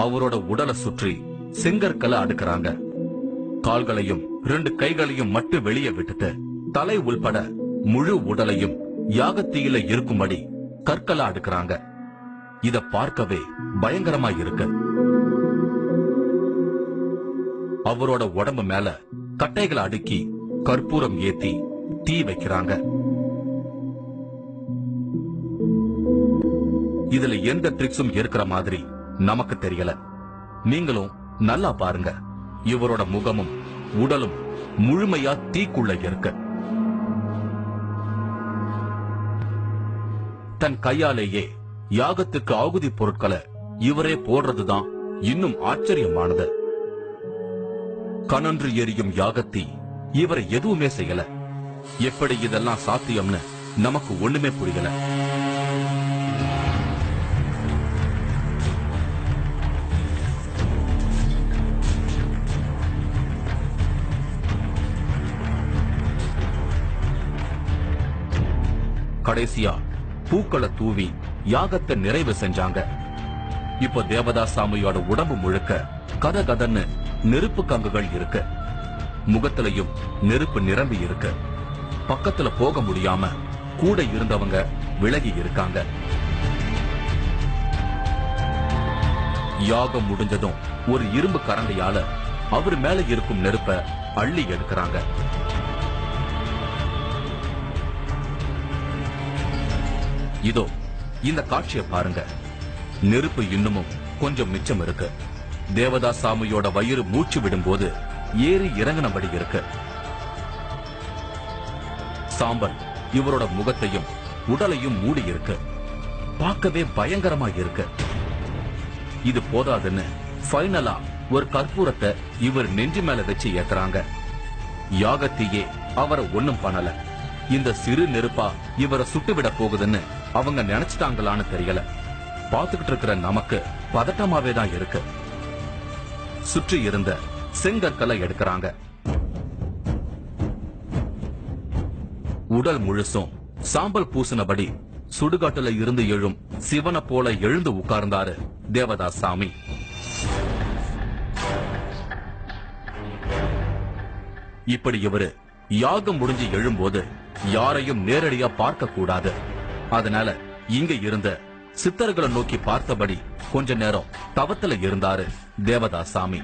அவரோட உடலை சுற்றி செங்கற்களை அடுக்குறாங்க. கால்களையும் 2 கைகளையும் மட்டும் வெளியே விட்டுட்டு தலை உள்பட முழு உடலையும் யாகத்தீயில இருக்கும்படி கற்களை அடுக்குறாங்க. இத பார்க்கவே பயங்கரமா இருக்கு. அவரோட உடம்பு மேல கட்டைகளை அடுக்கி கற்பூரம் ஏத்தி தீ வைக்கிறாங்க. இதுல எந்த ட்ரிக்ஸும் இருக்கிற மாதிரி நமக்கு தெரியல. நீங்களும் நல்லா பாருங்க. இவரோட முகமும் உடலும் முழுமையா தீக்குள்ள இருக்கு. தன் கையாலேயே யாகத்துக்கு ஆகுதி பொருட்களை இவரே போடுறதுதான் இன்னும் ஆச்சரியமானது. கனன்று எரியும் யாகத்தீ இவரை எதுவுமே செய்யல. எப்படி இதெல்லாம் சாத்தியம்னு நமக்கு ஒண்ணுமே புரியல. கடைசியா பூக்களை தூவி யாகத்தை நிறைவு செஞ்சாங்க. இப்போ தேவதாசாமியோட உடம்பு முழுக்க கதகதன்னு நெருப்பு கங்குகள் இருக்கு. முகத்திலையும் நெருப்பு நிரம்பி இருக்கு. பக்கத்துல போக முடியாம கூட இருந்தவங்க விலகி இருக்காங்க. யாகம் முடிஞ்சதும் ஒரு இரும்பு கரண்டியால அவர் மேல இருக்கும் நெருப்ப அள்ளி எடுக்கிறாங்க. இதோ இந்த காட்சியை பாருங்க. நெருப்பு இன்னமும் கொஞ்சம் மிச்சம் இருக்கு. தேவதாசாமியோட வயிறு மூச்சு விடும்போது ஏறி இறங்கினபடி இருக்கு. சாம்பல் இவரோட முகத்தையும் உடலையும் மூடி இருக்கு. பார்க்கவே பயங்கரமா இருக்கு. இது போதாதுன்னு ஃபைனலா ஒரு கற்பூரத்தை இவர் நெஞ்சு மேல வச்சு ஏத்துறாங்க. யாகத்தீயே அவரை ஒண்ணும் பண்ணல. இந்த சிறு நெருப்பா இவரை சுட்டுவிட போகுதுன்னு அவங்க நினைச்சிட்டாங்களான்னு தெரியல. பாத்துக்கிட்டு இருக்கிற நமக்கு பதட்டமாவே தான் இருக்கு. சுற்றி இருந்த செங்கற்களை எடுக்கிறாங்க. உடல் முழுசும் சாம்பல் பூசினபடி சுடுகாட்டுல இருந்து எழும் சிவனை போல எழுந்து உட்கார்ந்தாரு தேவதாசாமி. இப்படி இவரு யாகம் முடிஞ்சு எழும்போது யாரையும் நேரடியா பார்க்க கூடாது. அதனால இங்க இருந்த சித்தர்களை நோக்கி பார்த்தபடி கொஞ்ச நேரம் தவத்துல இருந்தாரு தேவதாசாமி.